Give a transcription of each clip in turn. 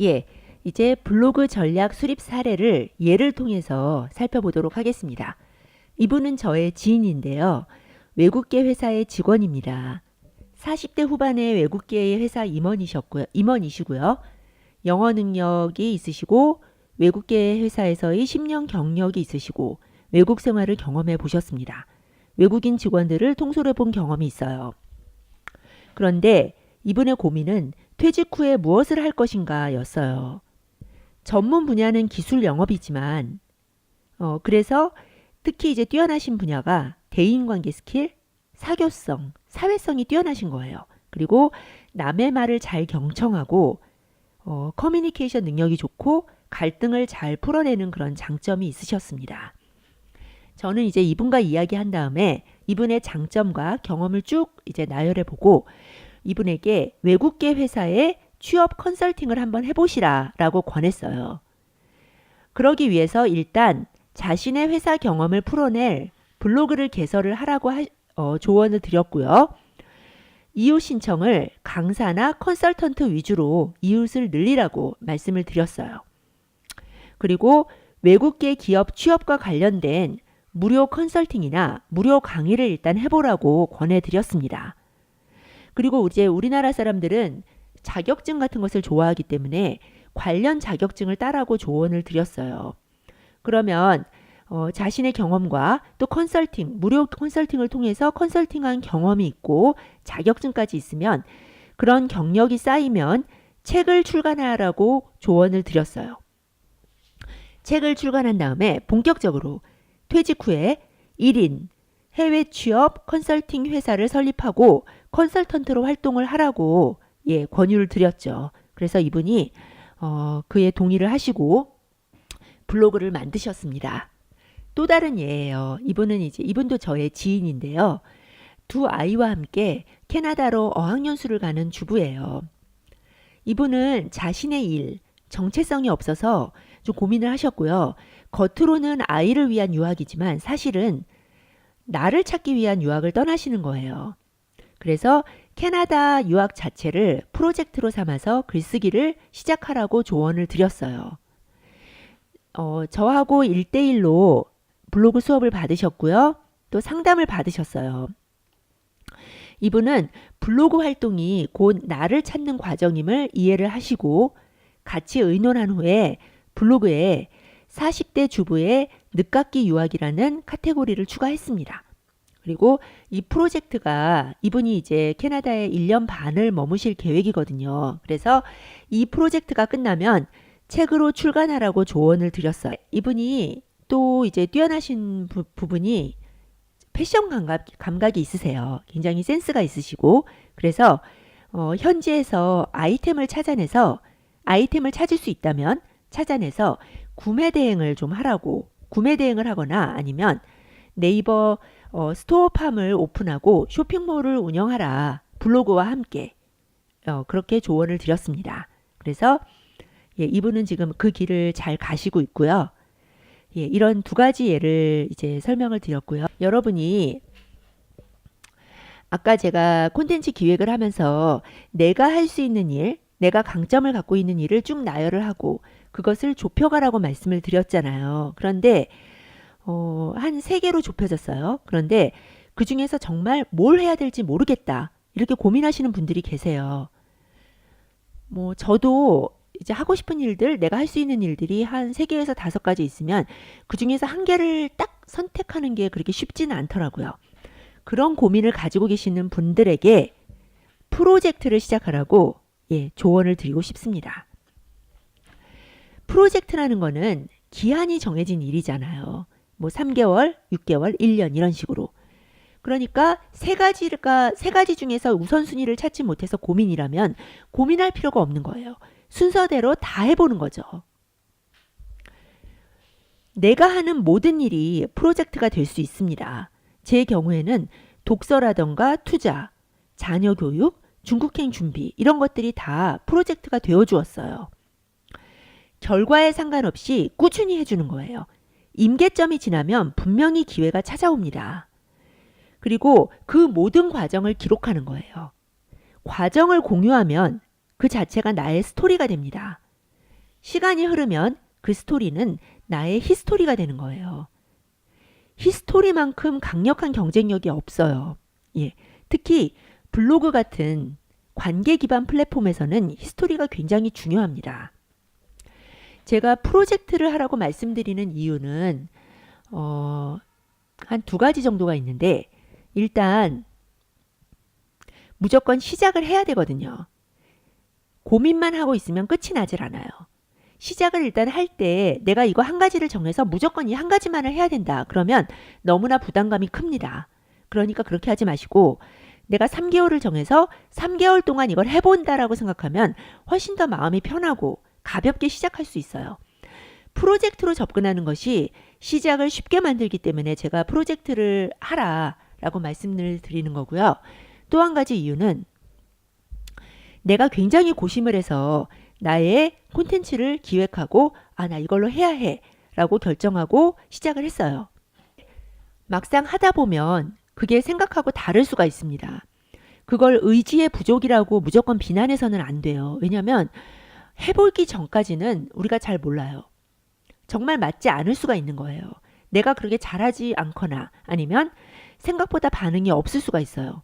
예, 이제 블로그 전략 수립 사례를 예를 통해서 살펴보도록 하겠습니다. 이분은 저의 지인인데요. 외국계 회사의 직원입니다. 40대 후반의 외국계의 회사 임원이시고요. 영어 능력이 있으시고 외국계 회사에서의 10년 경력이 있으시고 외국 생활을 경험해 보셨습니다. 외국인 직원들을 통솔해 본 경험이 있어요. 그런데 이분의 고민은 퇴직 후에 무엇을 할 것인가 였어요. 전문 분야는 기술 영업이지만 그래서 특히 이제 뛰어나신 분야가 대인관계 스킬, 사교성, 사회성이 뛰어나신 거예요. 그리고 남의 말을 잘 경청하고 커뮤니케이션 능력이 좋고 갈등을 잘 풀어내는 그런 장점이 있으셨습니다. 저는 이제 이분과 이야기한 다음에 이분의 장점과 경험을 쭉 이제 나열해 보고 이분에게 외국계 회사에 취업 컨설팅을 한번 해보시라 라고 권했어요. 그러기 위해서 일단 자신의 회사 경험을 풀어낼 블로그를 개설을 하라고 조언을 드렸고요. 이웃 신청을 강사나 컨설턴트 위주로 이웃을 늘리라고 말씀을 드렸어요. 그리고 외국계 기업 취업과 관련된 무료 컨설팅이나 무료 강의를 일단 해보라고 권해드렸습니다. 그리고 이제 우리나라 사람들은 자격증 같은 것을 좋아하기 때문에 관련 자격증을 따라고 조언을 드렸어요. 그러면 자신의 경험과 또 무료 컨설팅을 통해서 컨설팅한 경험이 있고 자격증까지 있으면 그런 경력이 쌓이면 책을 출간하라고 조언을 드렸어요. 책을 출간한 다음에 본격적으로 퇴직 후에 1인 해외 취업 컨설팅 회사를 설립하고 컨설턴트로 활동을 하라고 권유를 드렸죠. 그래서 이분이 그에 동의를 하시고 블로그를 만드셨습니다. 또 다른 예예요. 이분도 저의 지인인데요. 두 아이와 함께 캐나다로 어학연수를 가는 주부예요. 이분은 자신의 일, 정체성이 없어서 좀 고민을 하셨고요. 겉으로는 아이를 위한 유학이지만 사실은 나를 찾기 위한 유학을 떠나시는 거예요. 그래서 캐나다 유학 자체를 프로젝트로 삼아서 글쓰기를 시작하라고 조언을 드렸어요. 저하고 1대1로 블로그 수업을 받으셨고요. 또 상담을 받으셨어요. 이분은 블로그 활동이 곧 나를 찾는 과정임을 이해를 하시고 같이 의논한 후에 블로그에 40대 주부의 늦깎이 유학이라는 카테고리를 추가했습니다. 그리고 이 프로젝트가 이분이 이제 캐나다에 1년 반을 머무실 계획이거든요. 그래서 이 프로젝트가 끝나면 책으로 출간하라고 조언을 드렸어요. 이분이 또 이제 뛰어나신 부분이 패션 감각이 있으세요. 굉장히 센스가 있으시고 그래서 현지에서 아이템을 찾을 수 있다면 찾아내서 구매 대행을 좀 하라고 구매 대행을 하거나 아니면 네이버 스토어팜을 오픈하고 쇼핑몰을 운영하라. 블로그와 함께 그렇게 조언을 드렸습니다. 그래서 이분은 지금 그 길을 잘 가시고 있고요. 이런 두 가지 예를 이제 설명을 드렸고요. 여러분이 아까 제가 콘텐츠 기획을 하면서 내가 할 수 있는 일, 내가 강점을 갖고 있는 일을 쭉 나열을 하고 그것을 좁혀가라고 말씀을 드렸잖아요. 그런데 한 3개로 좁혀졌어요. 그런데 그 중에서 정말 뭘 해야 될지 모르겠다. 이렇게 고민하시는 분들이 계세요. 저도 이제 하고 싶은 일들, 내가 할 수 있는 일들이 한 3개에서 5가지 있으면 그 중에서 한 개를 딱 선택하는 게 그렇게 쉽지는 않더라고요. 그런 고민을 가지고 계시는 분들에게 프로젝트를 시작하라고 조언을 드리고 싶습니다. 프로젝트라는 거는 기한이 정해진 일이잖아요. 3개월, 6개월, 1년 이런 식으로. 그러니까 세 가지 중에서 우선순위를 찾지 못해서 고민이라면 고민할 필요가 없는 거예요. 순서대로 다 해보는 거죠. 내가 하는 모든 일이 프로젝트가 될 수 있습니다. 제 경우에는 독서라던가 투자, 자녀 교육, 중국행 준비 이런 것들이 다 프로젝트가 되어 주었어요. 결과에 상관없이 꾸준히 해주는 거예요. 임계점이 지나면 분명히 기회가 찾아옵니다. 그리고 그 모든 과정을 기록하는 거예요. 과정을 공유하면 그 자체가 나의 스토리가 됩니다. 시간이 흐르면 그 스토리는 나의 히스토리가 되는 거예요. 히스토리만큼 강력한 경쟁력이 없어요. 예. 특히 블로그 같은 관계 기반 플랫폼에서는 히스토리가 굉장히 중요합니다. 제가 프로젝트를 하라고 말씀드리는 이유는 한 두 가지 정도가 있는데, 일단 무조건 시작을 해야 되거든요. 고민만 하고 있으면 끝이 나질 않아요. 시작을 일단 할 때 내가 이거 한 가지를 정해서 무조건 이 한 가지만을 해야 된다. 그러면 너무나 부담감이 큽니다. 그러니까 그렇게 하지 마시고, 내가 3개월을 정해서 3개월 동안 이걸 해본다라고 생각하면 훨씬 더 마음이 편하고 가볍게 시작할 수 있어요. 프로젝트로 접근하는 것이 시작을 쉽게 만들기 때문에 제가 프로젝트를 하라라고 말씀을 드리는 거고요. 또 한 가지 이유는 내가 굉장히 고심을 해서 나의 콘텐츠를 기획하고 나 이걸로 해야 해 라고 결정하고 시작을 했어요. 막상 하다 보면 그게 생각하고 다를 수가 있습니다. 그걸 의지의 부족이라고 무조건 비난해서는 안 돼요. 왜냐하면 해보기 전까지는 우리가 잘 몰라요. 정말 맞지 않을 수가 있는 거예요. 내가 그렇게 잘하지 않거나 아니면 생각보다 반응이 없을 수가 있어요.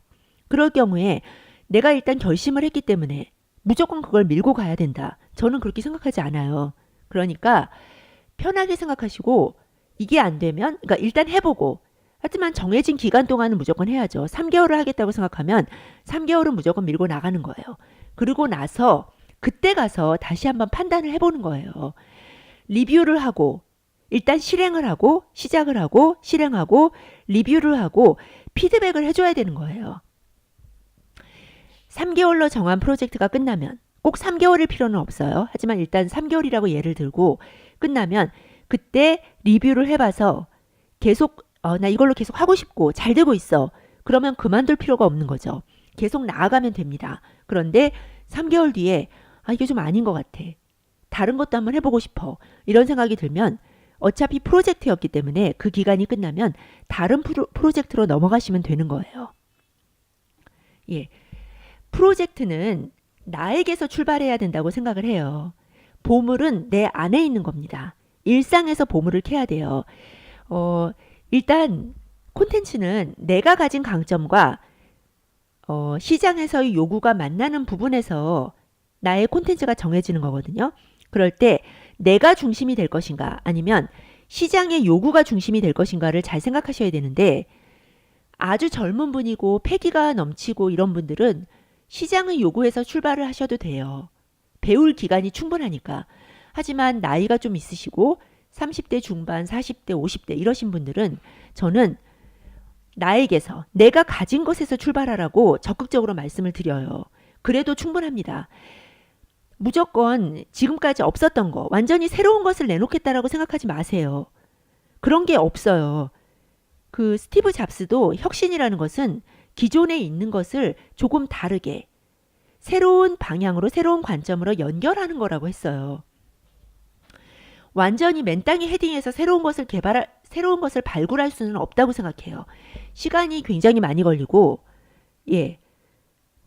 그럴 경우에 내가 일단 결심을 했기 때문에 무조건 그걸 밀고 가야 된다. 저는 그렇게 생각하지 않아요. 그러니까 편하게 생각하시고 이게 안 되면 그러니까 일단 해보고, 하지만 정해진 기간 동안은 무조건 해야죠. 3개월을 하겠다고 생각하면 3개월은 무조건 밀고 나가는 거예요. 그리고 나서 그때 가서 다시 한번 판단을 해보는 거예요. 리뷰를 하고 일단 실행을 하고 시작을 하고 실행하고 리뷰를 하고 피드백을 해줘야 되는 거예요. 3개월로 정한 프로젝트가 끝나면 꼭 3개월일 필요는 없어요. 하지만 일단 3개월이라고 예를 들고 끝나면 그때 리뷰를 해봐서 계속 나 이걸로 계속 하고 싶고 잘 되고 있어. 그러면 그만둘 필요가 없는 거죠. 계속 나아가면 됩니다. 그런데 3개월 뒤에 이게 좀 아닌 것 같아. 다른 것도 한번 해보고 싶어. 이런 생각이 들면 어차피 프로젝트였기 때문에 그 기간이 끝나면 다른 프로젝트로 넘어가시면 되는 거예요. 예. 프로젝트는 나에게서 출발해야 된다고 생각을 해요. 보물은 내 안에 있는 겁니다. 일상에서 보물을 캐야 돼요. 일단 콘텐츠는 내가 가진 강점과 시장에서의 요구가 만나는 부분에서 나의 콘텐츠가 정해지는 거거든요. 그럴 때 내가 중심이 될 것인가 아니면 시장의 요구가 중심이 될 것인가를 잘 생각하셔야 되는데, 아주 젊은 분이고 패기가 넘치고 이런 분들은 시장의 요구에서 출발을 하셔도 돼요. 배울 기간이 충분하니까. 하지만 나이가 좀 있으시고 30대 중반, 40대, 50대 이러신 분들은 저는 나에게서 내가 가진 것에서 출발하라고 적극적으로 말씀을 드려요. 그래도 충분합니다. 무조건 지금까지 없었던 거, 완전히 새로운 것을 내놓겠다라고 생각하지 마세요. 그런 게 없어요. 그 스티브 잡스도 혁신이라는 것은 기존에 있는 것을 조금 다르게 새로운 방향으로 새로운 관점으로 연결하는 거라고 했어요. 완전히 맨땅에 헤딩해서 새로운 것을 발굴할 수는 없다고 생각해요. 시간이 굉장히 많이 걸리고,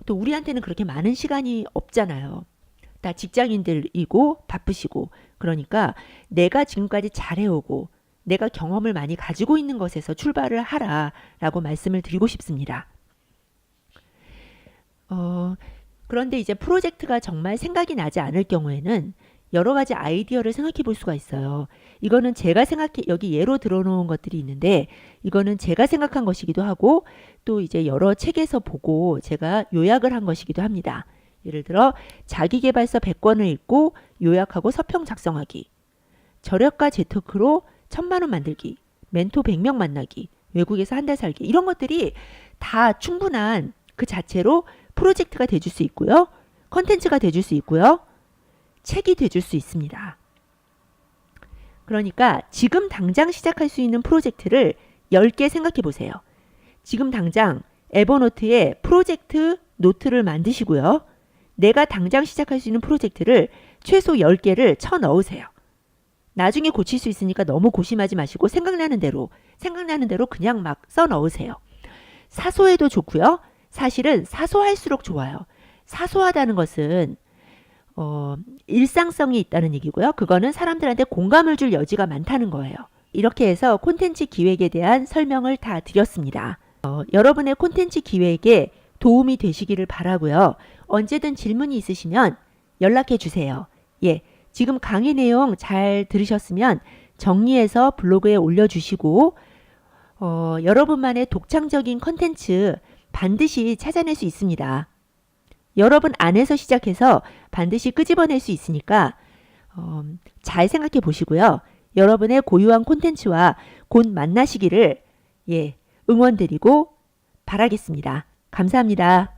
또 우리한테는 그렇게 많은 시간이 없잖아요. 다 직장인들이고 바쁘시고, 그러니까 내가 지금까지 잘해오고 내가 경험을 많이 가지고 있는 것에서 출발을 하라라고 말씀을 드리고 싶습니다. 그런데 이제 프로젝트가 정말 생각이 나지 않을 경우에는 여러 가지 아이디어를 생각해 볼 수가 있어요. 이거는 제가 여기 예로 들어놓은 것들이 있는데, 이거는 제가 생각한 것이기도 하고 또 이제 여러 책에서 보고 제가 요약을 한 것이기도 합니다. 예를 들어 자기계발서 100권을 읽고 요약하고 서평 작성하기, 저력과 재테크로 1000만 원 만들기, 멘토 100명 만나기, 외국에서 한 달 살기, 이런 것들이 다 충분한 그 자체로 프로젝트가 돼줄 수 있고요. 컨텐츠가 돼줄 수 있고요. 책이 돼줄 수 있습니다. 그러니까 지금 당장 시작할 수 있는 프로젝트를 10개 생각해 보세요. 지금 당장 에버노트에 프로젝트 노트를 만드시고요. 내가 당장 시작할 수 있는 프로젝트를 최소 10개를 쳐 넣으세요. 나중에 고칠 수 있으니까 너무 고심하지 마시고 생각나는 대로 그냥 막 써 넣으세요. 사소해도 좋고요. 사실은 사소할수록 좋아요. 사소하다는 것은 일상성이 있다는 얘기고요. 그거는 사람들한테 공감을 줄 여지가 많다는 거예요. 이렇게 해서 콘텐츠 기획에 대한 설명을 다 드렸습니다. 여러분의 콘텐츠 기획에 도움이 되시기를 바라고요. 언제든 질문이 있으시면 연락해 주세요. 예, 지금 강의 내용 잘 들으셨으면 정리해서 블로그에 올려주시고 여러분만의 독창적인 콘텐츠 반드시 찾아낼 수 있습니다. 여러분 안에서 시작해서 반드시 끄집어낼 수 있으니까 잘 생각해 보시고요. 여러분의 고유한 콘텐츠와 곧 만나시기를 응원드리고 바라겠습니다. 감사합니다.